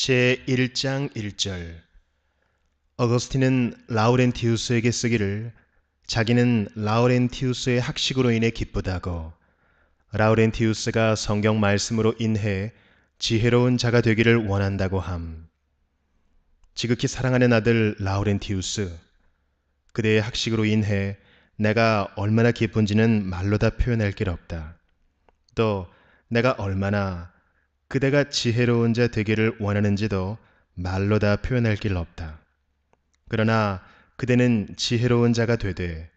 제1장 1절. 어거스틴은 라우렌티우스에게 쓰기를 자기는 라우렌티우스의 학식으로 인해 기쁘다고, 라우렌티우스가 성경 말씀으로 인해 지혜로운 자가 되기를 원한다고 함. 지극히 사랑하는 아들 라우렌티우스, 그대의 학식으로 인해 내가 얼마나 기쁜지는 말로 다 표현할 길 없다. 또 내가 얼마나 그대가 지혜로운 자 되기를 원하는지도 말로 다 표현할 길 없다. 그러나 그대는 지혜로운 자가 되되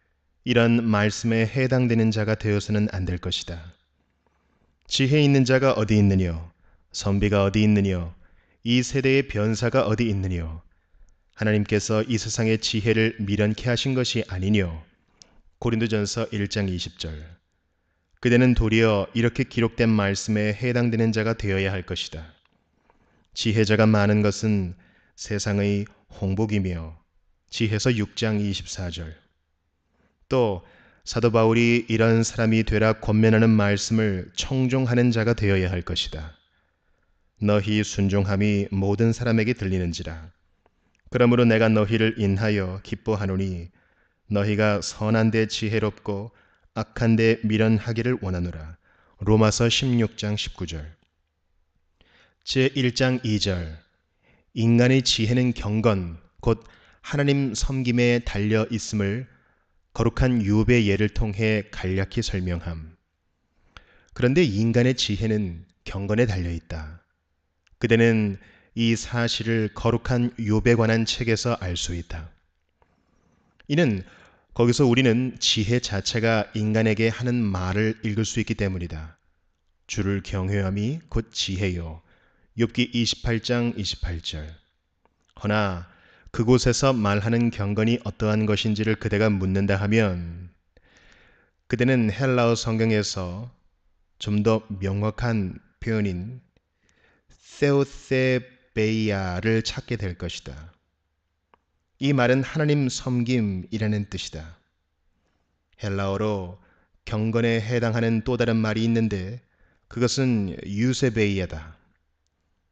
이런 말씀에 해당되는 자가 되어서는 안 될 것이다. 지혜 있는 자가 어디 있느뇨? 선비가 어디 있느뇨? 이 세대의 변사가 어디 있느뇨? 하나님께서 이 세상의 지혜를 미련케 하신 것이 아니뇨? 고린도전서 1장 20절. 그대는 도리어 이렇게 기록된 말씀에 해당되는 자가 되어야 할 것이다. 지혜자가 많은 것은 세상의 홍복이며 지혜서 6장 24절. 또 사도 바울이 이런 사람이 되라 권면하는 말씀을 청종하는 자가 되어야 할 것이다. 너희 순종함이 모든 사람에게 들리는지라. 그러므로 내가 너희를 인하여 기뻐하노니 너희가 선한 데 지혜롭고 악한 데 미련하기를 원하노라. 로마서 16장 19절. 제1장 2절. 인간의 지혜는 경건 곧 하나님 섬김에 달려 있음을 거룩한 욥의 예를 통해 간략히 설명함. 그런데 인간의 지혜는 경건에 달려 있다. 그대는 이 사실을 거룩한 욥에 관한 책에서 알 수 있다. 이는 거기서 우리는 지혜 자체가 인간에게 하는 말을 읽을 수 있기 때문이다. 주를 경외함이 곧 지혜요. 욥기 28장 28절. 허나 그곳에서 말하는 경건이 어떠한 것인지를 그대가 묻는다 하면 그대는 헬라어 성경에서 좀 더 명확한 표현인 세오세베이아를 찾게 될 것이다. 이 말은 하나님 섬김이라는 뜻이다. 헬라어로 경건에 해당하는 또 다른 말이 있는데 그것은 유세베이아다.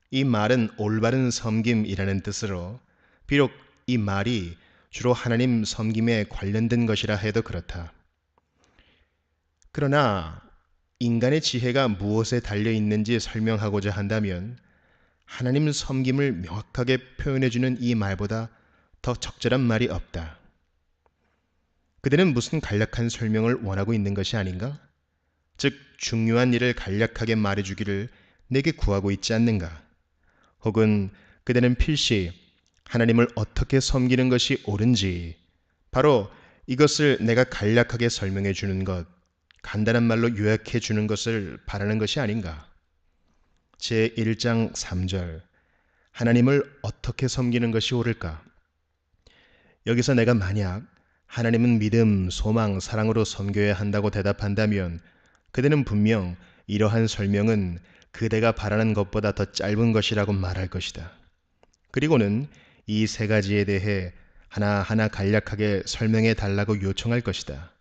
이 말은 올바른 섬김이라는 뜻으로 비록 이 말이 주로 하나님 섬김에 관련된 것이라 해도 그렇다. 그러나 인간의 지혜가 무엇에 달려 있는지 설명하고자 한다면 하나님 섬김을 명확하게 표현해주는 이 말보다 더 적절한 말이 없다. 그대는 무슨 간략한 설명을 원하고 있는 것이 아닌가? 즉 중요한 일을 간략하게 말해주기를 내게 구하고 있지 않는가? 혹은 그대는 필시 하나님을 어떻게 섬기는 것이 옳은지 바로 이것을 내가 간략하게 설명해 주는 것, 간단한 말로 요약해 주는 것을 바라는 것이 아닌가? 제1장 3절. 하나님을 어떻게 섬기는 것이 옳을까? 여기서 내가 만약 하나님은 믿음, 소망, 사랑으로 섬겨야 한다고 대답한다면 그대는 분명 이러한 설명은 그대가 바라는 것보다 더 짧은 것이라고 말할 것이다. 그리고는 이 세 가지에 대해 하나하나 간략하게 설명해 달라고 요청할 것이다.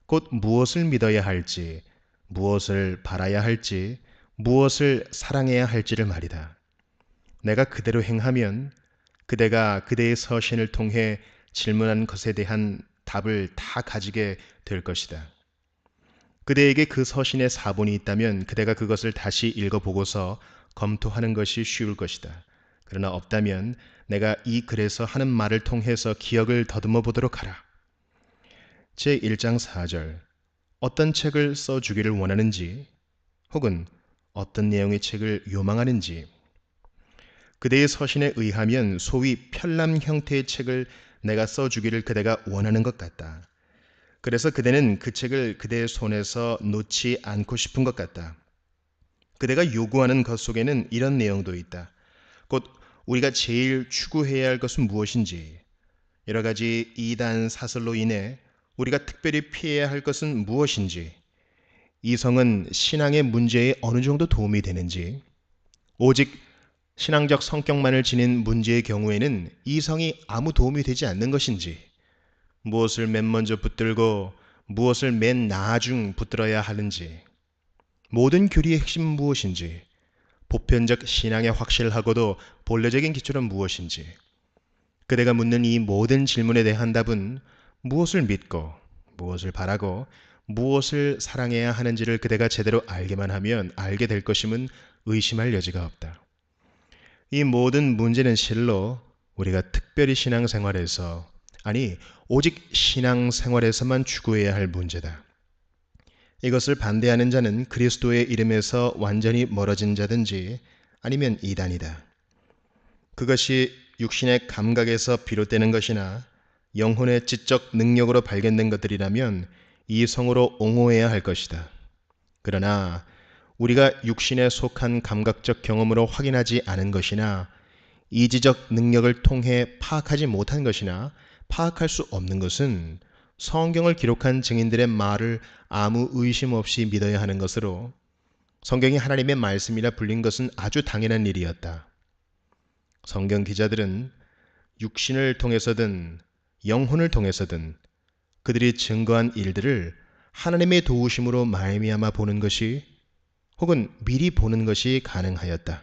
곧 무엇을 믿어야 할지, 무엇을 바라야 할지, 무엇을 사랑해야 할지를 말이다. 내가 그대로 행하면 그대가 그대의 서신을 통해 질문한 것에 대한 답을 다 가지게 될 것이다. 그대에게 그 서신의 사본이 있다면 그대가 그것을 다시 읽어보고서 검토하는 것이 쉬울 것이다. 그러나 없다면 내가 이 글에서 하는 말을 통해서 기억을 더듬어 보도록 하라. 제1장 4절. 어떤 책을 써주기를 원하는지 혹은 어떤 내용의 책을 요망하는지. 그대의 서신에 의하면 소위 편람 형태의 책을 내가 써주기를 그대가 원하는 것 같다. 그래서 그대는 그 책을 그대의 손에서 놓지 않고 싶은 것 같다. 그대가 요구하는 것 속에는 이런 내용도 있다. 곧 우리가 제일 추구해야 할 것은 무엇인지, 여러 가지 이단 사설로 인해 우리가 특별히 피해야 할 것은 무엇인지, 이성은 신앙의 문제에 어느 정도 도움이 되는지, 오직 신앙적 성격만을 지닌 문제의 경우에는 이성이 아무 도움이 되지 않는 것인지, 무엇을 맨 먼저 붙들고 무엇을 맨 나중 붙들어야 하는지, 모든 교리의 핵심은 무엇인지, 보편적 신앙의 확실하고도 본래적인 기초는 무엇인지, 그대가 묻는 이 모든 질문에 대한 답은 무엇을 믿고 무엇을 바라고 무엇을 사랑해야 하는지를 그대가 제대로 알게만 하면 알게 될 것임은 의심할 여지가 없다. 이 모든 문제는 실로 우리가 특별히 신앙생활에서, 아니 오직 신앙생활에서만 추구해야 할 문제다. 이것을 반대하는 자는 그리스도의 이름에서 완전히 멀어진 자든지 아니면 이단이다. 그것이 육신의 감각에서 비롯되는 것이나 영혼의 지적 능력으로 발견된 것들이라면 이성으로 옹호해야 할 것이다. 그러나 우리가 육신에 속한 감각적 경험으로 확인하지 않은 것이나 이지적 능력을 통해 파악하지 못한 것이나 파악할 수 없는 것은 성경을 기록한 증인들의 말을 아무 의심 없이 믿어야 하는 것으로, 성경이 하나님의 말씀이라 불린 것은 아주 당연한 일이었다. 성경 기자들은 육신을 통해서든 영혼을 통해서든 그들이 증거한 일들을 하나님의 도우심으로 말미암아 보는 것이, 혹은 미리 보는 것이 가능하였다.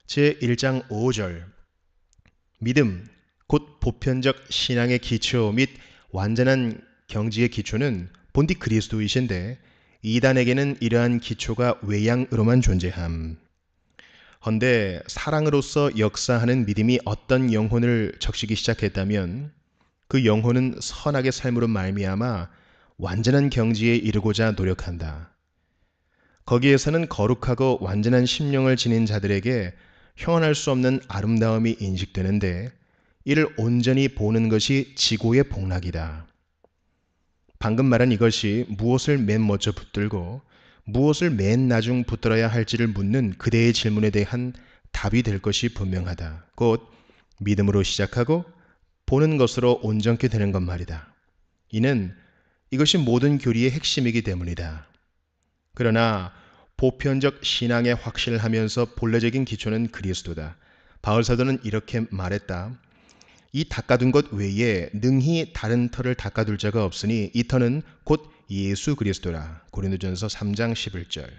제1장 5절, 믿음, 곧 보편적 신앙의 기초 및 완전한 경지의 기초는 본디 그리스도이신데 이단에게는 이러한 기초가 외양으로만 존재함. 헌데 사랑으로서 역사하는 믿음이 어떤 영혼을 적시기 시작했다면 그 영혼은 선악의 삶으로 말미암아 완전한 경지에 이르고자 노력한다. 거기에서는 거룩하고 완전한 심령을 지닌 자들에게 형언할 수 없는 아름다움이 인식되는데 이를 온전히 보는 것이 지고의 복락이다. 방금 말한 이것이 무엇을 맨 먼저 붙들고 무엇을 맨 나중 붙들어야 할지를 묻는 그대의 질문에 대한 답이 될 것이 분명하다. 곧 믿음으로 시작하고 보는 것으로 온전케 되는 것 말이다. 이는 이것이 모든 교리의 핵심이기 때문이다. 그러나 보편적 신앙에 확실하면서 본래적인 기초는 그리스도다. 바울 사도는 이렇게 말했다. 이 닦아둔 것 외에 능히 다른 터를 닦아둘 자가 없으니 이 터는 곧 예수 그리스도라. 고린도전서 3장 11절.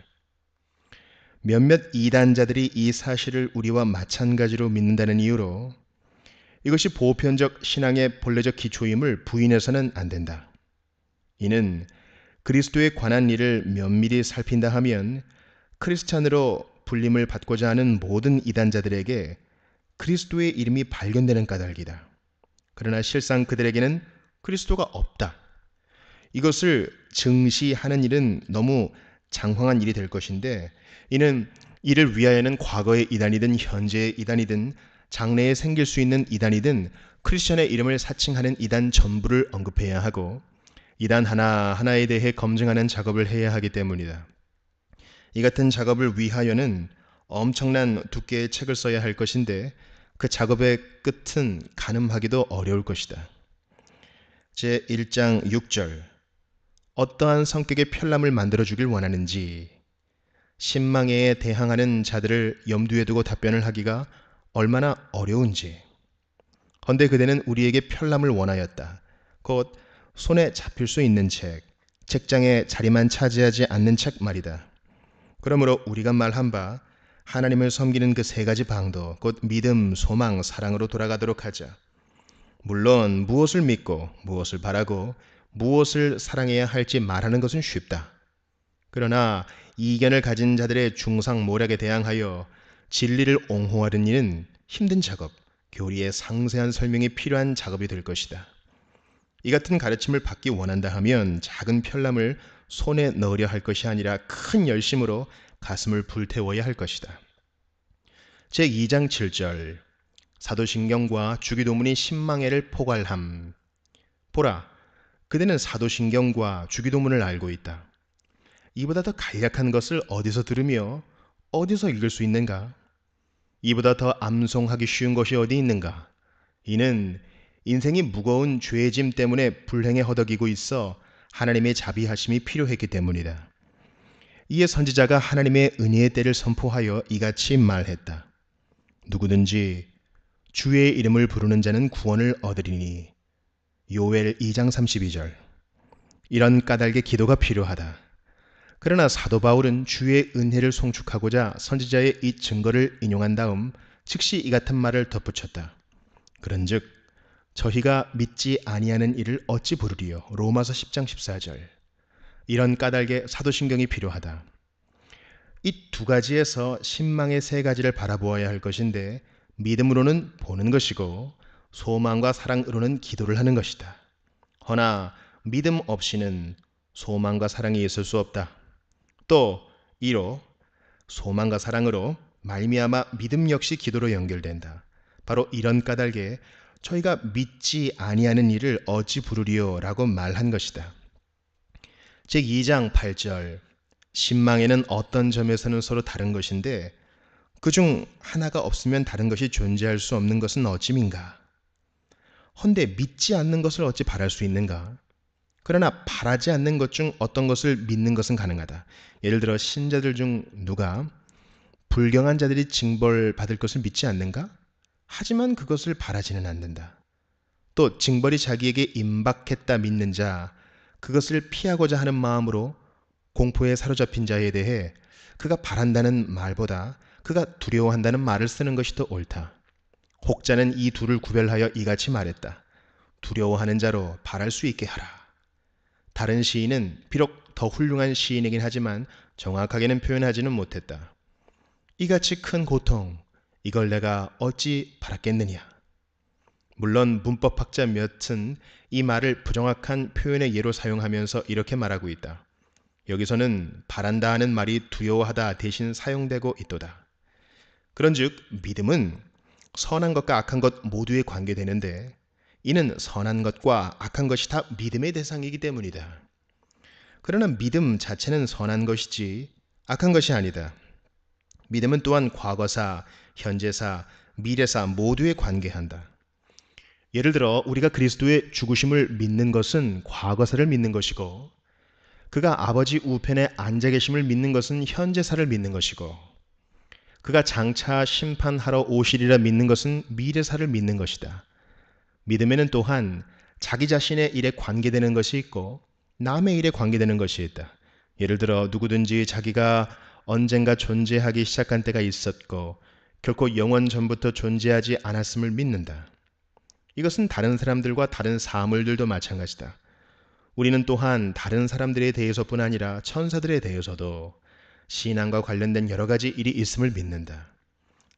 몇몇 이단자들이 이 사실을 우리와 마찬가지로 믿는다는 이유로 이것이 보편적 신앙의 본래적 기초임을 부인해서는 안 된다. 이는 그리스도에 관한 일을 면밀히 살핀다 하면 크리스찬으로 불림을 받고자 하는 모든 이단자들에게 그리스도의 이름이 발견되는 까닭이다. 그러나 실상 그들에게는 그리스도가 없다. 이것을 증시하는 일은 너무 장황한 일이 될 것인데, 이는 이를 위하여는 과거의 이단이든 현재의 이단이든 장래에 생길 수 있는 이단이든 크리스천의 이름을 사칭하는 이단 전부를 언급해야 하고 이단 하나하나에 대해 검증하는 작업을 해야 하기 때문이다. 이 같은 작업을 위하여는 엄청난 두께의 책을 써야 할 것인데 그 작업의 끝은 가늠하기도 어려울 것이다. 제1장 6절, 어떠한 성격의 편람을 만들어주길 원하는지 신망에 대항하는 자들을 염두에 두고 답변을 하기가 얼마나 어려운지. 헌데 그대는 우리에게 편람을 원하였다. 곧 손에 잡힐 수 있는 책, 책장에 자리만 차지하지 않는 책 말이다. 그러므로 우리가 말한 바 하나님을 섬기는 그 세 가지 방도 곧 믿음, 소망, 사랑으로 돌아가도록 하자. 물론 무엇을 믿고 무엇을 바라고 무엇을 사랑해야 할지 말하는 것은 쉽다. 그러나 이견을 가진 자들의 중상모략에 대항하여 진리를 옹호하는 일은 힘든 작업, 교리의 상세한 설명이 필요한 작업이 될 것이다. 이 같은 가르침을 받기 원한다 하면 작은 편람을 손에 넣으려 할 것이 아니라 큰 열심으로 가슴을 불태워야 할 것이다. 제2장 7절, 사도신경과 주기도문이 신망회를 포괄함. 보라, 그대는 사도신경과 주기도문을 알고 있다. 이보다 더 간략한 것을 어디서 들으며 어디서 읽을 수 있는가? 이보다 더 암송하기 쉬운 것이 어디 있는가? 이는 인생이 무거운 죄의 짐 때문에 불행에 허덕이고 있어 하나님의 자비하심이 필요했기 때문이다. 이에 선지자가 하나님의 은혜의 때를 선포하여 이같이 말했다. 누구든지 주의 이름을 부르는 자는 구원을 얻으리니. 요엘 2장 32절. 이런 까닭의 기도가 필요하다. 그러나 사도 바울은 주의 은혜를 송축하고자 선지자의 이 증거를 인용한 다음 즉시 이 같은 말을 덧붙였다. 그런즉 저희가 믿지 아니하는 일을 어찌 부르리요. 로마서 10장 14절. 이런 까닭에 사도신경이 필요하다. 이 두 가지에서 신망의 세 가지를 바라보아야 할 것인데, 믿음으로는 보는 것이고 소망과 사랑으로는 기도를 하는 것이다. 허나 믿음 없이는 소망과 사랑이 있을 수 없다. 또 이로 소망과 사랑으로 말미암아 믿음 역시 기도로 연결된다. 바로 이런 까닭에 저희가 믿지 아니하는 일을 어찌 부르리요 라고 말한 것이다. 제2장 8절. 신망에는 어떤 점에서는 서로 다른 것인데 그중 하나가 없으면 다른 것이 존재할 수 없는 것은 어찌민가? 헌데 믿지 않는 것을 어찌 바랄 수 있는가? 그러나 바라지 않는 것 중 어떤 것을 믿는 것은 가능하다. 예를 들어 신자들 중 누가 불경한 자들이 징벌받을 것을 믿지 않는가? 하지만 그것을 바라지는 않는다. 또 징벌이 자기에게 임박했다 믿는 자, 그것을 피하고자 하는 마음으로 공포에 사로잡힌 자에 대해 그가 바란다는 말보다 그가 두려워한다는 말을 쓰는 것이 더 옳다. 혹자는 이 둘을 구별하여 이같이 말했다. 두려워하는 자로 바랄 수 있게 하라. 다른 시인은 비록 더 훌륭한 시인이긴 하지만 정확하게는 표현하지는 못했다. 이같이 큰 고통, 이걸 내가 어찌 바랐겠느냐. 물론 문법학자 몇은 이 말을 부정확한 표현의 예로 사용하면서 이렇게 말하고 있다. 여기서는 바란다 하는 말이 두려워하다 대신 사용되고 있도다. 그런즉 믿음은 선한 것과 악한 것 모두에 관계되는데 이는 선한 것과 악한 것이 다 믿음의 대상이기 때문이다. 그러나 믿음 자체는 선한 것이지 악한 것이 아니다. 믿음은 또한 과거사, 현재사, 미래사 모두에 관계한다. 예를 들어 우리가 그리스도의 죽으심을 믿는 것은 과거사를 믿는 것이고 그가 아버지 우편에 앉아 계심을 믿는 것은 현재사를 믿는 것이고 그가 장차 심판하러 오시리라 믿는 것은 미래사를 믿는 것이다. 믿음에는 또한 자기 자신의 일에 관계되는 것이 있고 남의 일에 관계되는 것이 있다. 예를 들어 누구든지 자기가 언젠가 존재하기 시작한 때가 있었고 결코 영원 전부터 존재하지 않았음을 믿는다. 이것은 다른 사람들과 다른 사물들도 마찬가지다. 우리는 또한 다른 사람들에 대해서뿐 아니라 천사들에 대해서도 신앙과 관련된 여러 가지 일이 있음을 믿는다.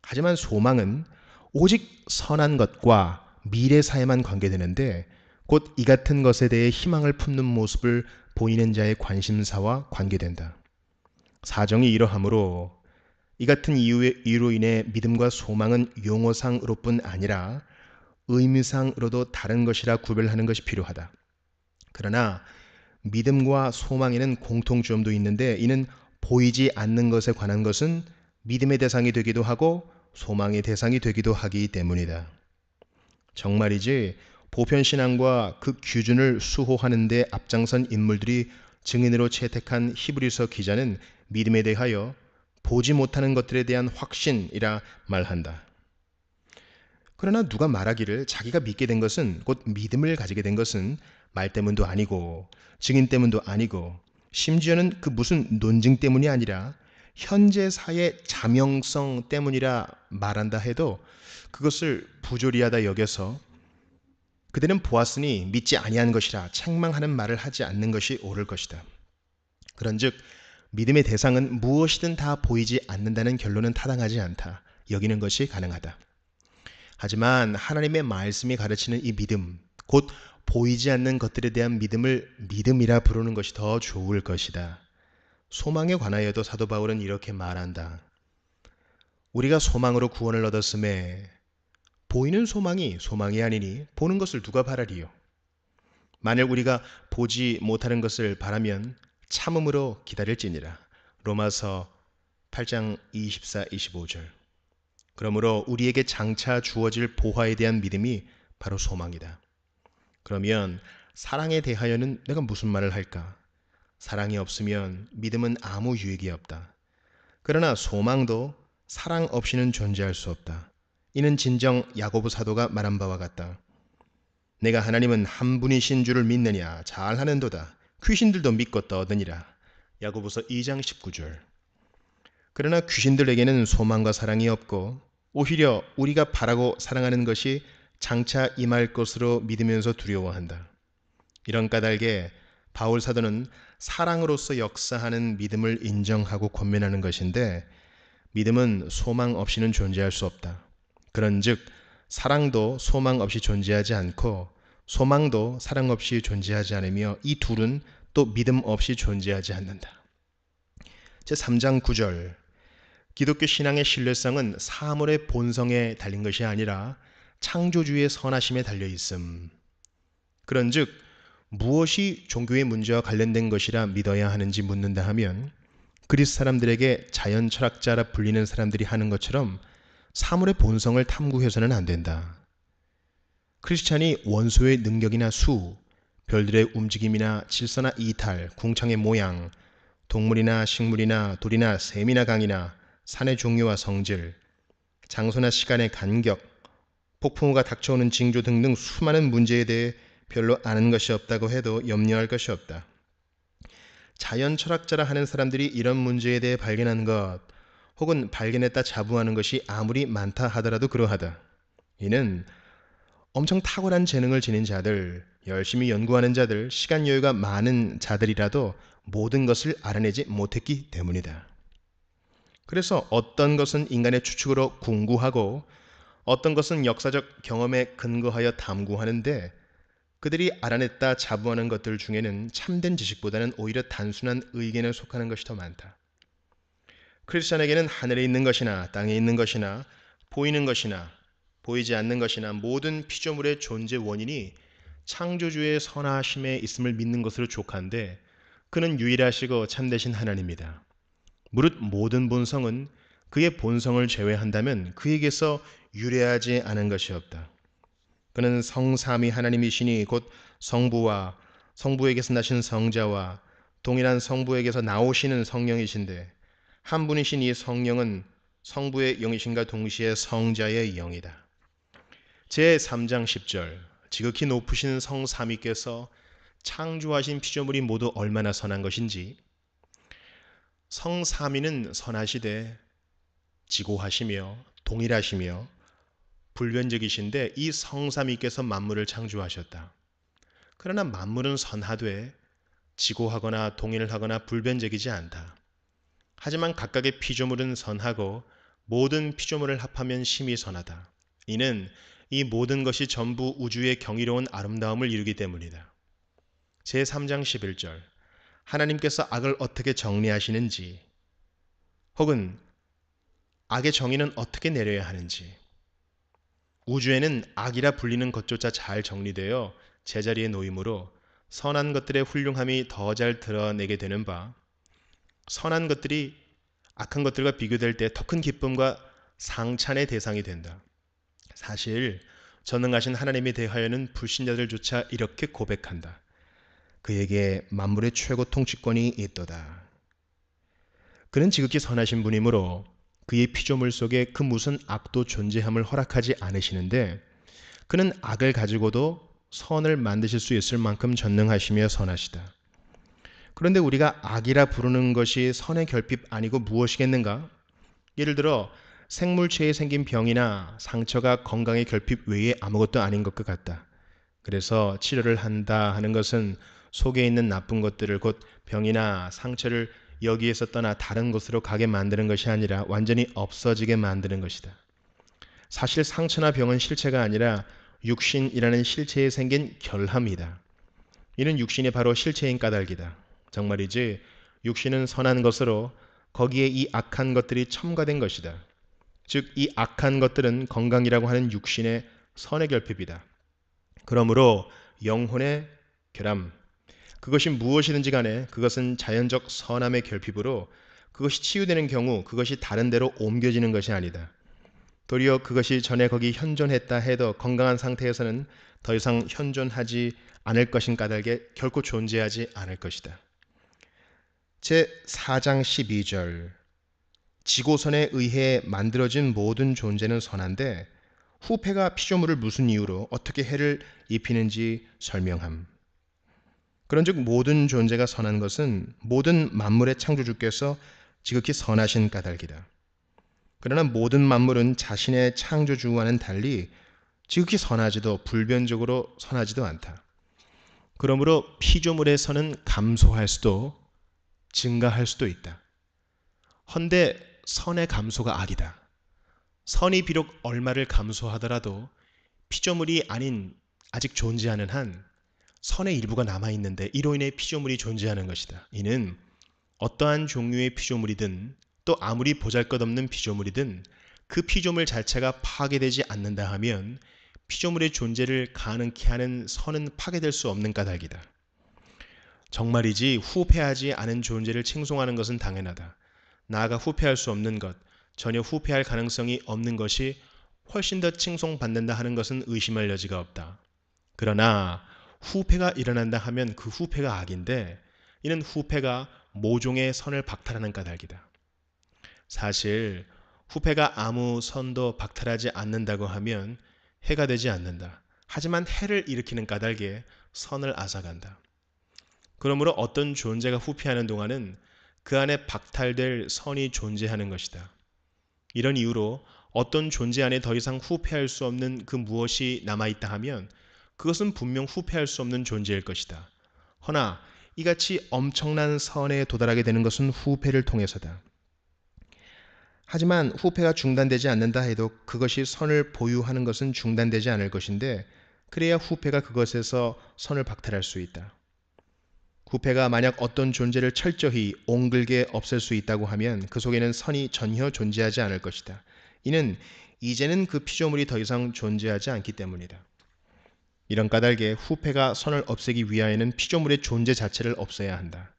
하지만 소망은 오직 선한 것과 미래사에만 관계되는데 곧 이 같은 것에 대해 희망을 품는 모습을 보이는 자의 관심사와 관계된다. 사정이 이러하므로 이 같은 이유로 인해 믿음과 소망은 용어상으로뿐 아니라 의미상으로도 다른 것이라 구별하는 것이 필요하다. 그러나 믿음과 소망에는 공통점도 있는데 이는 보이지 않는 것에 관한 것은 믿음의 대상이 되기도 하고 소망의 대상이 되기도 하기 때문이다. 정말이지 보편신앙과 그 규준을 수호하는 데 앞장선 인물들이 증인으로 채택한 히브리서 기자는 믿음에 대하여 보지 못하는 것들에 대한 확신이라 말한다. 그러나 누가 말하기를 자기가 믿게 된 것은 곧 믿음을 가지게 된 것은 말 때문도 아니고 증인 때문도 아니고 심지어는 그 무슨 논증 때문이 아니라 현재사의 자명성 때문이라 말한다 해도 그것을 부조리하다 여겨서 그들은 보았으니 믿지 아니한 것이라 책망하는 말을 하지 않는 것이 옳을 것이다. 그런즉 믿음의 대상은 무엇이든 다 보이지 않는다는 결론은 타당하지 않다 여기는 것이 가능하다. 하지만 하나님의 말씀이 가르치는 이 믿음, 곧 보이지 않는 것들에 대한 믿음을 믿음이라 부르는 것이 더 좋을 것이다. 소망에 관하여도 사도 바울은 이렇게 말한다. 우리가 소망으로 구원을 얻었음에 보이는 소망이 아니니 보는 것을 누가 바라리요. 만일 우리가 보지 못하는 것을 바라면 참음으로 기다릴지니라. 로마서 8장 24, 25절. 그러므로 우리에게 장차 주어질 보화에 대한 믿음이 바로 소망이다. 그러면 사랑에 대하여는 내가 무슨 말을 할까? 사랑이 없으면 믿음은 아무 유익이 없다. 그러나 소망도 사랑 없이는 존재할 수 없다. 이는 진정 야고보 사도가 말한 바와 같다. 내가 하나님은 한 분이신 줄을 믿느냐? 잘하는도다. 귀신들도 믿고 떠드니라. 야고보서 2장 19절. 그러나 귀신들에게는 소망과 사랑이 없고 오히려 우리가 바라고 사랑하는 것이 장차 임할 것으로 믿으면서 두려워한다. 이런 까닭에 바울 사도는 사랑으로서 역사하는 믿음을 인정하고 권면하는 것인데, 믿음은 소망 없이는 존재할 수 없다. 그런즉 사랑도 소망 없이 존재하지 않고 소망도 사랑 없이 존재하지 않으며 이 둘은 또 믿음 없이 존재하지 않는다. 제3장 9절. 기독교 신앙의 신뢰성은 사물의 본성에 달린 것이 아니라 창조주의 선하심에 달려 있음. 그런즉 무엇이 종교의 문제와 관련된 것이라 믿어야 하는지 묻는다 하면, 그리스 사람들에게 자연 철학자라 불리는 사람들이 하는 것처럼 사물의 본성을 탐구해서는 안 된다. 크리스찬이 원소의 능력이나 수, 별들의 움직임이나 질서나 이탈, 궁창의 모양, 동물이나 식물이나 돌이나 샘이나 강이나 산의 종류와 성질, 장소나 시간의 간격, 폭풍우가 닥쳐오는 징조 등등 수많은 문제에 대해 별로 아는 것이 없다고 해도 염려할 것이 없다. 자연 철학자라 하는 사람들이 이런 문제에 대해 발견한 것, 혹은 발견했다 자부하는 것이 아무리 많다 하더라도 그러하다. 이는 엄청 탁월한 재능을 지닌 자들, 열심히 연구하는 자들, 시간 여유가 많은 자들이라도 모든 것을 알아내지 못했기 때문이다. 그래서 어떤 것은 인간의 추측으로 궁구하고 어떤 것은 역사적 경험에 근거하여 탐구하는데, 그들이 알아냈다 자부하는 것들 중에는 참된 지식보다는 오히려 단순한 의견에 속하는 것이 더 많다. 크리스천에게는 하늘에 있는 것이나 땅에 있는 것이나 보이는 것이나 보이지 않는 것이나 모든 피조물의 존재 원인이 창조주의 선하심에 있음을 믿는 것으로 족한데, 그는 유일하시고 참되신 하나님이다. 무릇 모든 본성은 그의 본성을 제외한다면 그에게서 유래하지 않은 것이 없다. 그는 성삼위 하나님이시니 곧 성부와 성부에게서 나신 성자와 동일한 성부에게서 나오시는 성령이신데, 한 분이신 이 성령은 성부의 영이신가 동시에 성자의 영이다. 제3장 10절. 지극히 높으신 성삼위께서 창조하신 피조물이 모두 얼마나 선한 것인지. 성삼위는 선하시되 지고하시며 동일하시며 불변적이신데, 이 성삼위께서 만물을 창조하셨다. 그러나 만물은 선하되 지고하거나 동일하거나 불변적이지 않다. 하지만 각각의 피조물은 선하고 모든 피조물을 합하면 심히 선하다. 이는 이 모든 것이 전부 우주의 경이로운 아름다움을 이루기 때문이다. 제3장 11절. 하나님께서 악을 어떻게 정리하시는지, 혹은 악의 정의는 어떻게 내려야 하는지. 우주에는 악이라 불리는 것조차 잘 정리되어 제자리에 놓이므로 선한 것들의 훌륭함이 더 잘 드러내게 되는 바, 선한 것들이 악한 것들과 비교될 때 더 큰 기쁨과 상찬의 대상이 된다. 사실 전능하신 하나님에 대하여는 불신자들조차 이렇게 고백한다. 그에게 만물의 최고 통치권이 있도다. 그는 지극히 선하신 분이므로 그의 피조물 속에 그 무슨 악도 존재함을 허락하지 않으시는데, 그는 악을 가지고도 선을 만드실 수 있을 만큼 전능하시며 선하시다. 그런데 우리가 악이라 부르는 것이 선의 결핍 아니고 무엇이겠는가? 예를 들어 생물체에 생긴 병이나 상처가 건강의 결핍 외에 아무것도 아닌 것과 같다. 그래서 치료를 한다 하는 것은 속에 있는 나쁜 것들을, 곧 병이나 상처를 여기에서 떠나 다른 곳으로 가게 만드는 것이 아니라 완전히 없어지게 만드는 것이다. 사실 상처나 병은 실체가 아니라 육신이라는 실체에 생긴 결함이다. 이는 육신이 바로 실체인 까닭이다. 정말이지 육신은 선한 것으로 거기에 이 악한 것들이 첨가된 것이다. 즉 이 악한 것들은 건강이라고 하는 육신의 선의 결핍이다. 그러므로 영혼의 결함, 그것이 무엇이든지 간에 그것은 자연적 선함의 결핍으로 그것이 치유되는 경우 그것이 다른 데로 옮겨지는 것이 아니다. 도리어 그것이 전에 거기 현존했다 해도 건강한 상태에서는 더 이상 현존하지 않을 것인 까닭에 결코 존재하지 않을 것이다. 제4장 12절. 지고선에 의해 만들어진 모든 존재는 선한데 후패가 피조물을 무슨 이유로 어떻게 해를 입히는지 설명함. 그런즉 모든 존재가 선한 것은 모든 만물의 창조주께서 지극히 선하신 까닭이다. 그러나 모든 만물은 자신의 창조주와는 달리 지극히 선하지도 불변적으로 선하지도 않다. 그러므로 피조물의 선은 감소할 수도 증가할 수도 있다. 헌데 선의 감소가 악이다. 선이 비록 얼마를 감소하더라도 피조물이 아닌 아직 존재하는 한 선의 일부가 남아있는데 이로 인해 피조물이 존재하는 것이다. 이는 어떠한 종류의 피조물이든 또 아무리 보잘것없는 피조물이든 그 피조물 자체가 파괴되지 않는다 하면 피조물의 존재를 가능케 하는 선은 파괴될 수 없는 까닭이다. 정말이지 후패하지 않은 존재를 칭송하는 것은 당연하다. 나아가 후패할 수 없는 것, 전혀 후패할 가능성이 없는 것이 훨씬 더 칭송받는다 하는 것은 의심할 여지가 없다. 그러나 후패가 일어난다 하면 그 후패가 악인데 이는 후패가 모종의 선을 박탈하는 까닭이다. 사실 후패가 아무 선도 박탈하지 않는다고 하면 해가 되지 않는다. 하지만 해를 일으키는 까닭에 선을 앗아간다. 그러므로 어떤 존재가 후패하는 동안은 그 안에 박탈될 선이 존재하는 것이다. 이런 이유로 어떤 존재 안에 더 이상 후패할 수 없는 그 무엇이 남아있다 하면 그것은 분명 후패할 수 없는 존재일 것이다. 허나 이같이 엄청난 선에 도달하게 되는 것은 후패를 통해서다. 하지만 후패가 중단되지 않는다 해도 그것이 선을 보유하는 것은 중단되지 않을 것인데 그래야 후패가 그것에서 선을 박탈할 수 있다. 후패가 만약 어떤 존재를 철저히 옹글게 없앨 수 있다고 하면 그 속에는 선이 전혀 존재하지 않을 것이다. 이는 이제는 그 피조물이 더 이상 존재하지 않기 때문이다. 이런 까닭에 후패가 선을 없애기 위하여는 피조물의 존재 자체를 없애야 한다.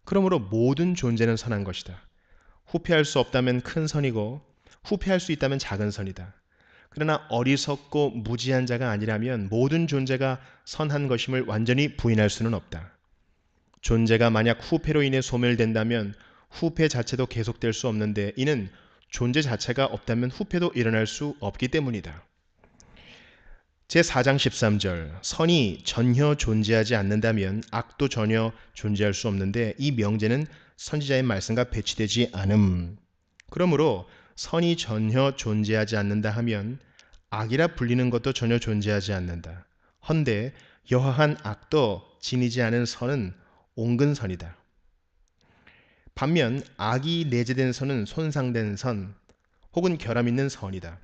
그러므로 모든 존재는 선한 것이다. 후패할 수 없다면 큰 선이고 후패할 수 있다면 작은 선이다. 그러나 어리석고 무지한 자가 아니라면 모든 존재가 선한 것임을 완전히 부인할 수는 없다. 존재가 만약 후패로 인해 소멸된다면 후패 자체도 계속될 수 없는데 이는 존재 자체가 없다면 후패도 일어날 수 없기 때문이다. 제4장 13절 선이 전혀 존재하지 않는다면 악도 전혀 존재할 수 없는데 이 명제는 선지자의 말씀과 배치되지 않음. 그러므로 선이 전혀 존재하지 않는다 하면 악이라 불리는 것도 전혀 존재하지 않는다. 헌데 여하한 악도 지니지 않은 선은 옹근선이다. 반면 악이 내재된 선은 손상된 선 혹은 결함 있는 선이다.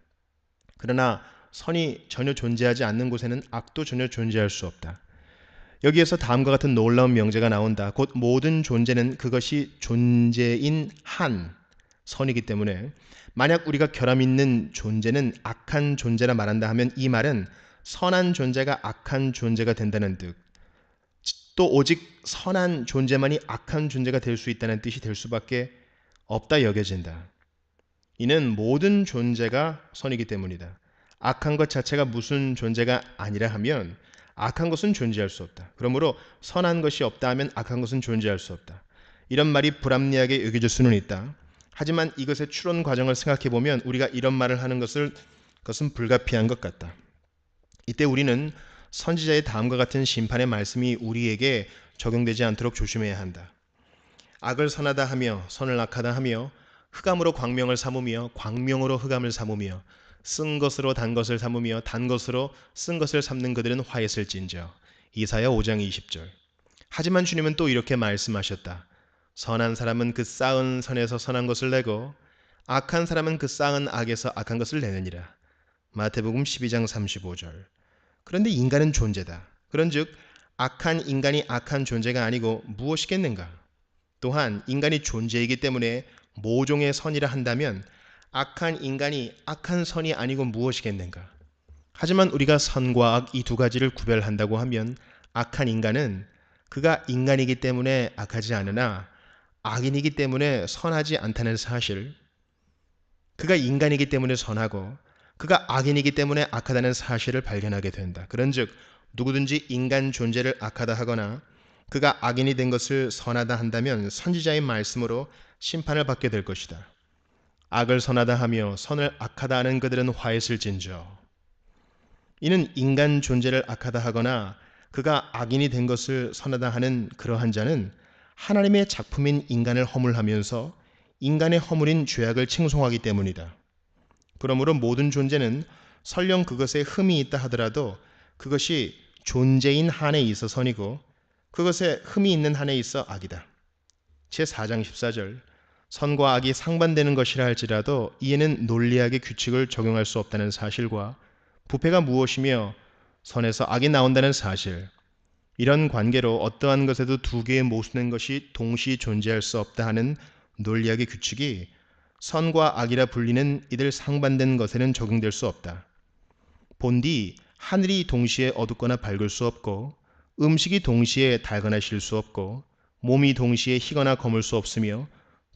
그러나 선이 전혀 존재하지 않는 곳에는 악도 전혀 존재할 수 없다. 여기에서 다음과 같은 놀라운 명제가 나온다. 곧 모든 존재는 그것이 존재인 한 선이기 때문에 만약 우리가 결함 있는 존재는 악한 존재라 말한다 하면 이 말은 선한 존재가 악한 존재가 된다는 뜻, 또 오직 선한 존재만이 악한 존재가 될 수 있다는 뜻이 될 수밖에 없다 여겨진다. 이는 모든 존재가 선이기 때문이다. 악한 것 자체가 무슨 존재가 아니라 하면 악한 것은 존재할 수 없다. 그러므로 선한 것이 없다 하면 악한 것은 존재할 수 없다. 이런 말이 불합리하게 여겨질 수는 있다. 하지만 이것의 추론 과정을 생각해 보면 우리가 이런 말을 하는 것은 불가피한 것 같다. 이때 우리는 선지자의 다음과 같은 심판의 말씀이 우리에게 적용되지 않도록 조심해야 한다. 악을 선하다 하며 선을 악하다 하며 흑암으로 광명을 삼으며 광명으로 흑암을 삼으며 쓴 것으로 단 것을 삼으며 단 것으로 쓴 것을 삼는 그들은 화했을진저. 이사야 5장 20절. 하지만 주님은 또 이렇게 말씀하셨다. 선한 사람은 그 쌓은 선에서 선한 것을 내고 악한 사람은 그 쌓은 악에서 악한 것을 내느니라. 마태복음 12장 35절. 그런데 인간은 존재다. 그런즉 악한 인간이 악한 존재가 아니고 무엇이겠는가? 또한 인간이 존재이기 때문에 모종의 선이라 한다면 악한 인간이 악한 선이 아니고 무엇이겠는가? 하지만 우리가 선과 악 이 두 가지를 구별한다고 하면 악한 인간은 그가 인간이기 때문에 악하지 않으나 악인이기 때문에 선하지 않다는 사실, 그가 인간이기 때문에 선하고 그가 악인이기 때문에 악하다는 사실을 발견하게 된다. 그런즉 누구든지 인간 존재를 악하다 하거나 그가 악인이 된 것을 선하다 한다면 선지자의 말씀으로 심판을 받게 될 것이다. 악을 선하다 하며 선을 악하다 하는 그들은 화했을진저. 이는 인간 존재를 악하다 하거나 그가 악인이 된 것을 선하다 하는 그러한 자는 하나님의 작품인 인간을 허물하면서 인간의 허물인 죄악을 칭송하기 때문이다. 그러므로 모든 존재는 설령 그것에 흠이 있다 하더라도 그것이 존재인 한에 있어 선이고 그것에 흠이 있는 한에 있어 악이다. 제4장 14절 선과 악이 상반되는 것이라 할지라도 이에는 논리학의 규칙을 적용할 수 없다는 사실과 부패가 무엇이며 선에서 악이 나온다는 사실, 이런 관계로 어떠한 것에도 두 개의 모순된 것이 동시 존재할 수 없다 하는 논리학의 규칙이 선과 악이라 불리는 이들 상반된 것에는 적용될 수 없다. 본디 하늘이 동시에 어둡거나 밝을 수 없고 음식이 동시에 달거나 실 수 없고 몸이 동시에 희거나 검을 수 없으며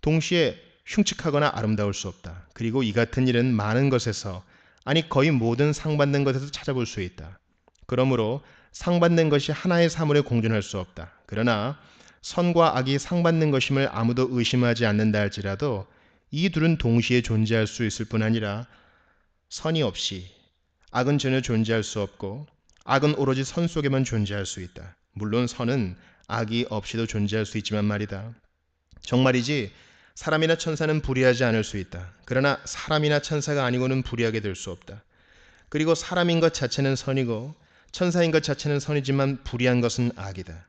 동시에 흉측하거나 아름다울 수 없다. 그리고 이 같은 일은 많은 것에서 아니 거의 모든 상반된 것에서 찾아볼 수 있다. 그러므로 상반된 것이 하나의 사물에 공존할 수 없다. 그러나 선과 악이 상반된 것임을 아무도 의심하지 않는다 할지라도 이 둘은 동시에 존재할 수 있을 뿐 아니라 선이 없이 악은 전혀 존재할 수 없고 악은 오로지 선 속에만 존재할 수 있다. 물론 선은 악이 없이도 존재할 수 있지만 말이다. 정말이지 사람이나 천사는 불의하지 않을 수 있다. 그러나 사람이나 천사가 아니고는 불의하게 될 수 없다. 그리고 사람인 것 자체는 선이고 천사인 것 자체는 선이지만 불의한 것은 악이다.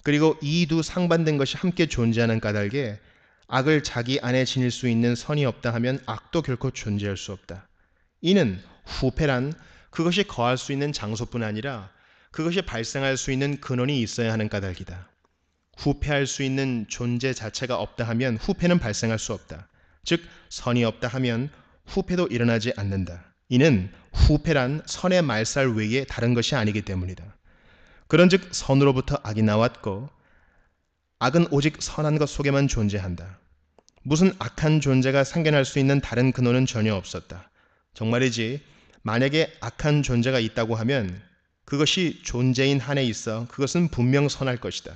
그리고 이 두 상반된 것이 함께 존재하는 까닭에 악을 자기 안에 지닐 수 있는 선이 없다 하면 악도 결코 존재할 수 없다. 이는 후패란 그것이 거할 수 있는 장소뿐 아니라 그것이 발생할 수 있는 근원이 있어야 하는 까닭이다. 후패할 수 있는 존재 자체가 없다 하면 후패는 발생할 수 없다. 즉 선이 없다 하면 후패도 일어나지 않는다. 이는 후패란 선의 말살 외에 다른 것이 아니기 때문이다. 그런즉 선으로부터 악이 나왔고 악은 오직 선한 것 속에만 존재한다. 무슨 악한 존재가 생겨날 수 있는 다른 근원은 전혀 없었다. 정말이지 만약에 악한 존재가 있다고 하면 그것이 존재인 한에 있어 그것은 분명 선할 것이다.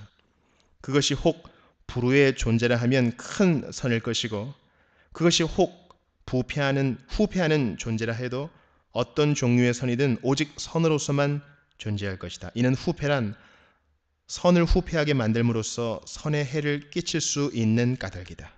그것이 혹 불의의 존재라 하면 큰 선일 것이고 그것이 혹 후패하는 존재라 해도 어떤 종류의 선이든 오직 선으로서만 존재할 것이다. 이는 후패란 선을 후패하게 만들므로써 선의 해를 끼칠 수 있는 까닭이다.